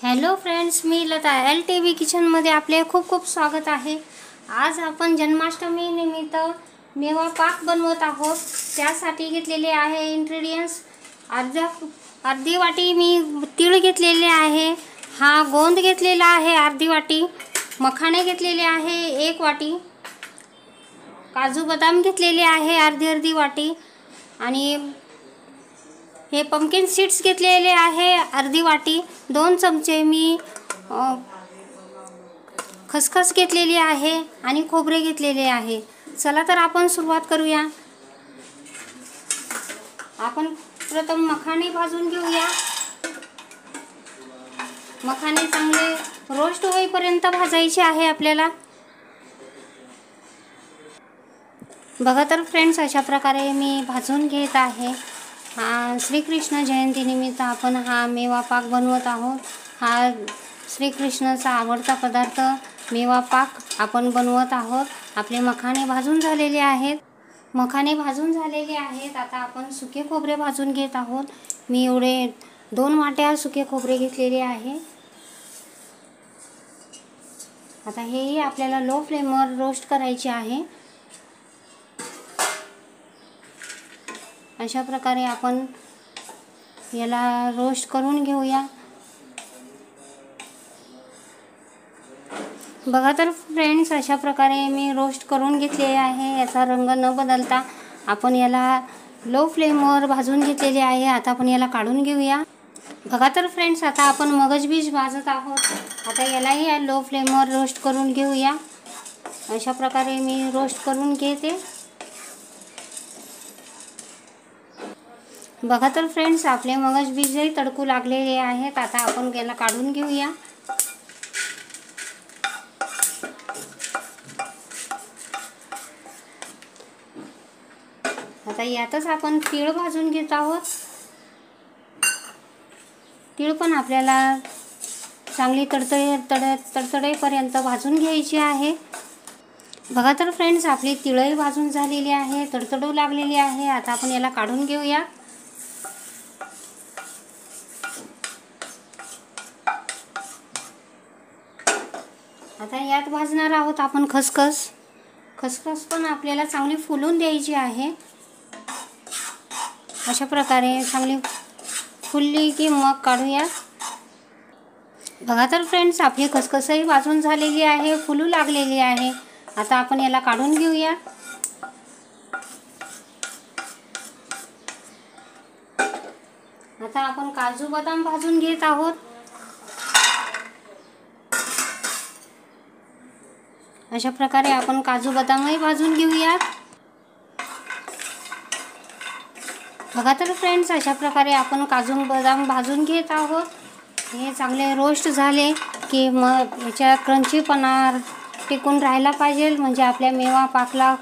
Hello friends, मी Lata LTV किचनमध्ये आपले खूप खूप स्वागत आहे। आज आपण जन्माष्टमी निमित्त मेवा पाक बनवत आहोत। त्यासाठी घेतलेले आहे इंग्रेडिएंट्स अर्धी वाटी मी तीळ घेतलेले आहे, हा गोंद घेतलेला आहे अर्धी वाटी, मखाणे घेतलेले आहे 1 वाटी, काजू बदाम घेतलेले आहे अर्धी वाटी आणि हे पंपकिन सीड्स घेतलेले आहे अर्धी वाटी। 2 चमचे मी खसखस घेतलेली आहे आणि खोबरे घेतलेले आहे। चला तर आपण सुरुवात करूया। आपण प्रथम मखाणे भाजून घेऊया। मखाणे चांगले रोस्ट होईपर्यंत भाजायचे आहे आपल्याला। बघा तर फ्रेंड्स, अशा प्रकारे मी भाजून घेत आहे। श्रीकृष्ण जयंती निमित्त आपण हा मेवा पाक बनवत आहोत। हा श्रीकृष्णाचा आवडता पदार्थ मेवा पाक आपण बनवत आहोत। आपले मखाणे भाजून झालेले आहेत। आता आपण सुके खोबरे भाजून घेत आहोत। मी एवढे 2 वाट्या सुके खोबरे घेतलेले आहे। आता हेही आपल्याला लो फ्लेमवर रोस्ट करायचे आहे। अशा प्रकारे आपण याला रोस्ट करून घेऊया। बघा तर फ्रेंड्स, अशा प्रकारे मी रोस्ट करून घेतले आहे। याचा रंग न बदलता आपण याला लो फ्लेमवर भाजून घेतलेले आहे। आता आपण याला काढून घेऊया। बघा तर फ्रेंड्स, आता आपण मगजबीज भाजत आहोत। आता यालाही लो फ्लेमवर रोस्ट करून घेऊया। अशा प्रकारे मी रोस्ट करून घेते। बघा तर फ्रेंड्स, आपले मगजबीजही तडकू लागलेले आहेत। आता आपण याला काढून घेऊया। आता यातच आपण तीळ भाजून घेत आहोत। तीळ पण आपल्याला चांगली तडतडेपर्यंत भाजून घ्यायची आहे। बघा तर फ्रेंड्स, आपली तीळही भाजून झालेली आहे, तडतडू लागलेली आहे। आता आपण याला काढून घेऊया। आता यात भाजणार आहोत आपण खसखस पण आपल्याला चांगली फुलून द्यायची आहे। अशा प्रकारे चांगली फुलली की मग काढूया। बघा तर फ्रेंड्स, आपली खसखसही भाजून झालेली आहे, फुलू लागलेली आहे। आता आपण याला काढून घेऊया। आता आपण काजू बदाम भाजून घेत आहोत। अशा प्रकारे आपण काजू बदामही भाजून घेऊया। बघा तर फ्रेंड्स, अशा प्रकारे आपण काजू बदाम भाजून घेत आहोत। हे चांगले रोस्ट झाले की मग याच्या क्रंचीपणा टिकून राहायला पाहिजे, म्हणजे आपल्या मेवा पाकला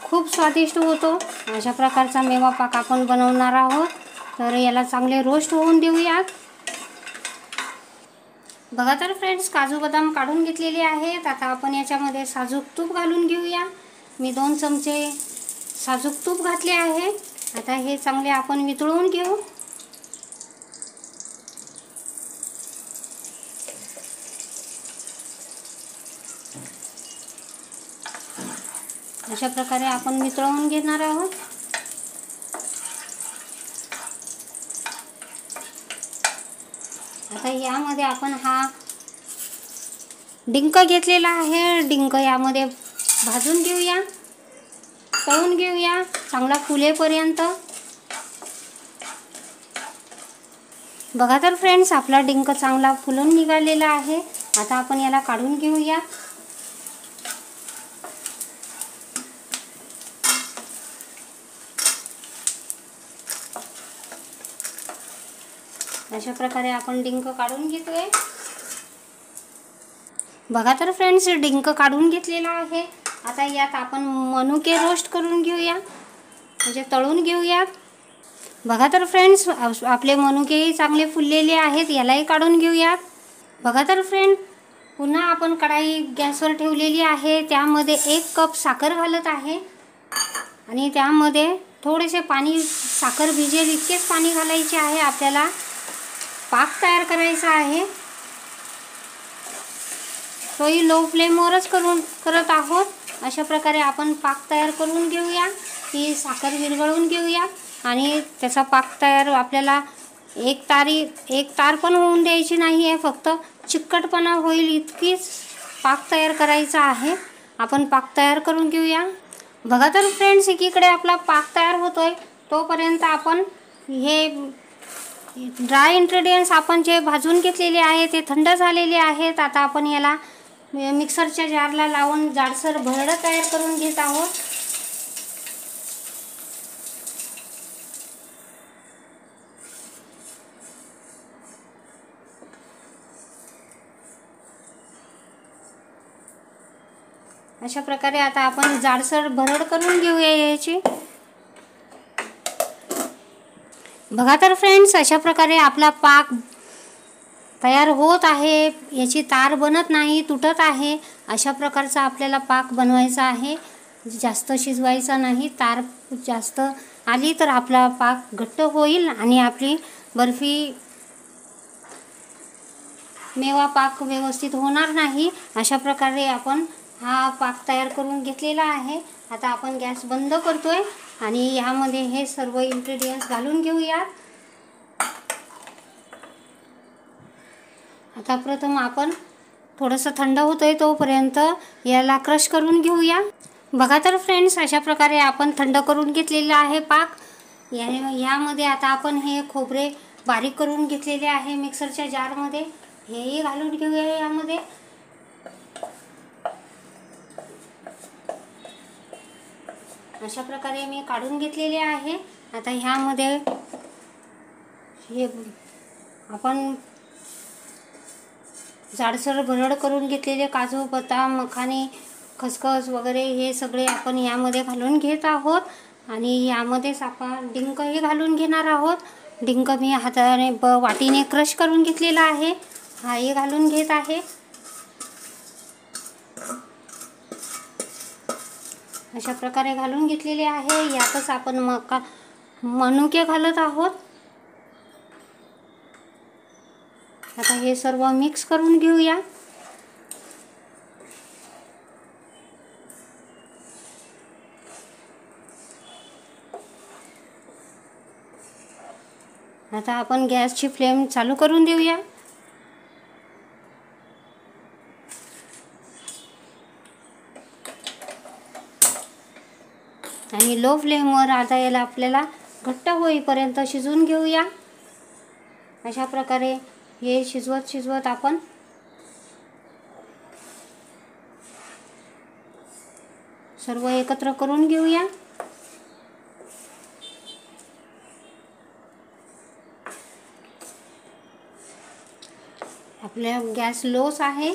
खूप स्वादिष्ट होतो। अशा प्रकारचा मेवा पाक आपण बनवणार आहोत, तर याला चांगले रोस्ट होऊन देऊयात। बघा तर फ्रेंड्स, काजू बदाम काढून घेतलेले आहेत। आता आपण याच्यामध्ये साजूक तूप घालून घेऊया। मी 2 चमचे साजूक तूप घातले आहे। आता हे चांगले आपण वितळवून घेऊ। अशा प्रकारे आपण वितळवून घेणार आहोत। आता यामध्ये आपण हा डिंक घेतलेला आहे, डिंक यामध्ये भाजून घेऊया, तळून घेऊया चांगला फुलेपर्यंत। बघा तर फ्रेंड्स, आपला डिंक चांगला फुलून निघालेला आहे। आता आपण याला काढून घेऊया। अशा प्रकारे आपण डिंक काढून घेतोय। बघा तर फ्रेंड्स, डिंक काढून घेतलेला आहे। आता यात आपण मनुके रोस्ट करून घेऊया, म्हणजे तळून घेऊया। बघा तर फ्रेंड्स, आपले मनुकेही चांगले फुललेले आहेत, यालाही काढून घेऊया। बघा तर फ्रेंड, पुन्हा आपण कढाई गॅसवर ठेवलेली आहे। त्यामध्ये 1 कप साखर घालत आहे आणि त्यामध्ये थोडेसे पाणी, साखर भिजेल इतकेच पाणी घालायचे आहे आपल्याला। पाक तयार करायचा आहे, तोही लो फ्लेमवरच करत आहोत। अशा प्रकारे आपण पाक तयार करून घेऊया। ही साखर विरघळवून घेऊया आणि त्याचा पाक तयार आपल्याला एक तार पण होऊन द्यायची नाही आहे, फक्त चिकटपणा होईल इतकीच पाक तयार करायचा आहे। आपण पाक तयार करून घेऊया। बघा तर फ्रेंड्स, एकीकडे आपला पाक तयार होतोय, तोपर्यंत आपण हे ड्राय इंग्रेडियंट्स आपण जे भाजून घेतलेले आहे ते थंड झालेले आहेत। आता आपण याला मिक्सरच्या जारला लावून जाडसर भरड तयार करून घेत आहोत। अशा प्रकारे आता आपण जाडसर भरड करून घेऊया याची। बघा तर फ्रेंड्स, अशा प्रकारे आपला पाक तयार होत आहे, याची तार बनत नाही, तुटत आहे। अशा प्रकारचा आपल्याला पाक बनवायचा आहे, जास्त शिजवायचा नाही। तार जास्त आली तर आपला पाक घट्ट होईल आणि आपली बर्फी मेवा पाक व्यवस्थित होणार नाही। अशा प्रकारे आपण हा पाक तयार करून घेतलेला आहे। आता आपण गॅस बंद करतोय आणि यामध्ये हे सर्व इन्ग्रेडियंट्स घालून घेऊया। आता प्रथम आपण थोडंसं थंड होतोय तोपर्यंत याला क्रश करून घेऊया। बघा तर फ्रेंड्स, अशा प्रकारे आपण थंड करून घेतलेला आहे पाक। यामध्ये आता आपण हे खोबरे बारीक करून घेतलेले आहे मिक्सरच्या जारमध्ये, हेही घालून घेऊया यामध्ये। अशा प्रकारे मी काढून घेतलेले आहे। आता ह्यामध्ये हे आपण जाडसर भरड करून घेतलेले काजू, बदाम, मखाने, खसखस वगैरे हे सगळे आपण यामध्ये घालून घेत आहोत आणि यामध्येच आपण डिंकही घालून घेणार आहोत। डिंक मी हाताने वाटीने क्रश करून घेतलेला आहे, हाही घालून घेत आहे। अशा प्रकारे घालून घेतलेले आहे। यातच आपण मनुके घालत आहोत। आता हे सर्व मिक्स करून घेऊया। आता आपण गॅसची फ्लेम चालू करून देऊया आणि लो फ्लेमवर आता याला आपल्याला घट्ट होईपर्यंत शिजवून घेऊया। अशा प्रकारे हे शिजवत आपण सर्व एकत्र करून घेऊया। आपला गॅस लोच आहे।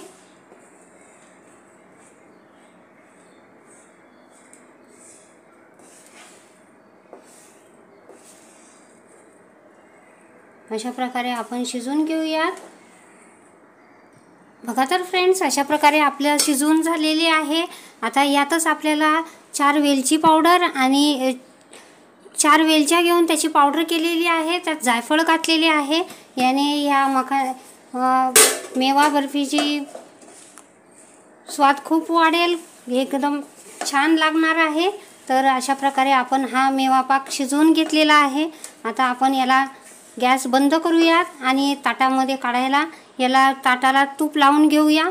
अशा प्रकारे आपण शिजवून घेऊयात। बघा तर फ्रेंड्स, अशा प्रकारे आपल्या शिजवून झालेले आहे। आता यातच आपल्याला 4 वेलची पावडर आणि 4 वेलच्या घेऊन त्याची पावडर केलेली आहे, त्यात जायफळ घातलेले आहे। याने या मेवा बर्फीची स्वाद खूप वाढेल, एकदम छान लागणार आहे। तर अशा प्रकारे आपण हा मेवा पाक शिजवून घेतलेला आहे। आता आपण याला गॅस बंद करूयात आणि ताटामध्ये काढायला याला ताटाला तूप लावून घेऊया।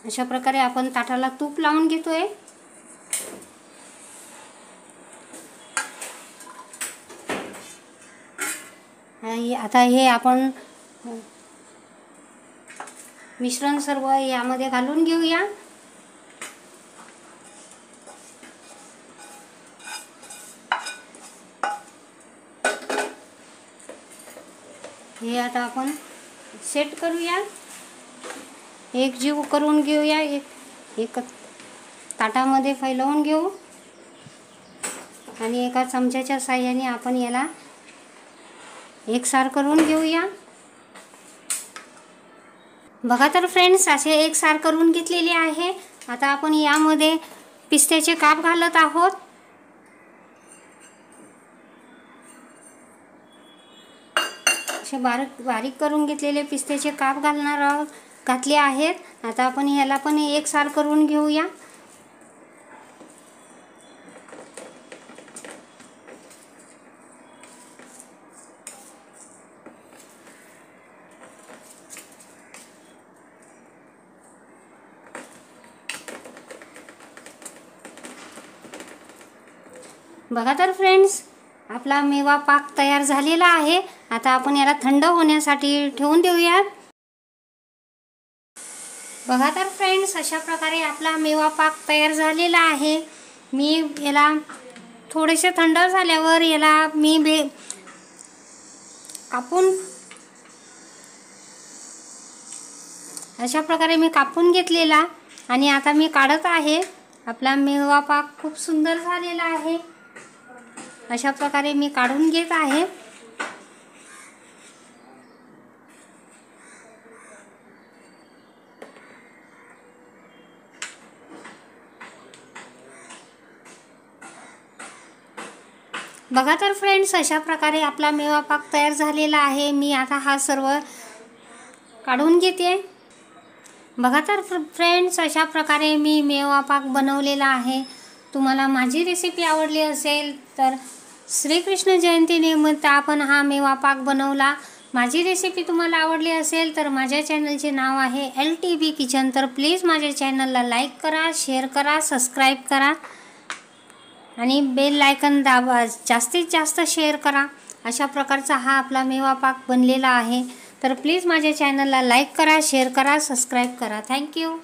अशा प्रकारे आपण ताटाला तूप लावून घेतोय। आता हे आपण मिश्रण सर्व यामध्ये घालून घेऊया। हे आता आपण सेट करूया, एकजीव करून घेऊया। एक ताटामध्ये फैलवून घेऊ आणि एका चमच्याच्या साहाय्याने आपण याला एकसार करून घेऊया। बघा तर फ्रेंड्स, असे एकसार करून घेतलेले आहे. आता आपण यामध्ये पिस्त्याचे काप घालत आहोत. असे बारीक बारीक करून घेतलेले पिस्त्याचे काप घातले आहेत. आता आपण ह्याला पण एकसार करून घेऊया. बघा तर फ्रेंड्स, आपला मेवा पाक तयार झालेला आहे. आता आपण याला थंड होण्यासाठी ठेवून देऊयात. बघा तर फ्रेंड्स, अशा प्रकारे आपला मेवा पाक तयार झालेला आहे. मी याला थोडेसे थंड झाल्यावर याला मी कापून अशा प्रकारे मी कापून घेतलेला आणि आता मी काढत आहे. आपला मेवा पाक खूप सुंदर झालेला आहे. अशा प्रकारे मी काढून घेत आहे. बघा तर फ्रेंड्स, अशा प्रकारे आपला मेवा पाक तयार झालेला आहे. मी आता हा सर्व काढून घेते. बघा तर फ्रेंड्स, अशा प्रकारे मी मेवा पाक बनवलेला आहे. तुम्हाला माझी रेसिपी आवडली असेल तर श्रीकृष्ण जयंतीनिमित्त आपण हा मेवा पाक बनवला. माझी रेसिपी तुम्हाला आवडली असेल तर माझ्या चॅनलचे नाव आहे LTV किचन. तर प्लीज माझ्या चॅनलला लाईक करा, शेअर करा, सबस्क्राईब करा आणि बेल आयकन दाबा. जास्तीत जास्त शेअर करा. अशा प्रकारचा हा आपला मेवा पाक बनलेला आहे. तर प्लीज माझ्या चॅनलला लाईक करा, शेअर करा, सबस्क्राईब करा. थँक्यू.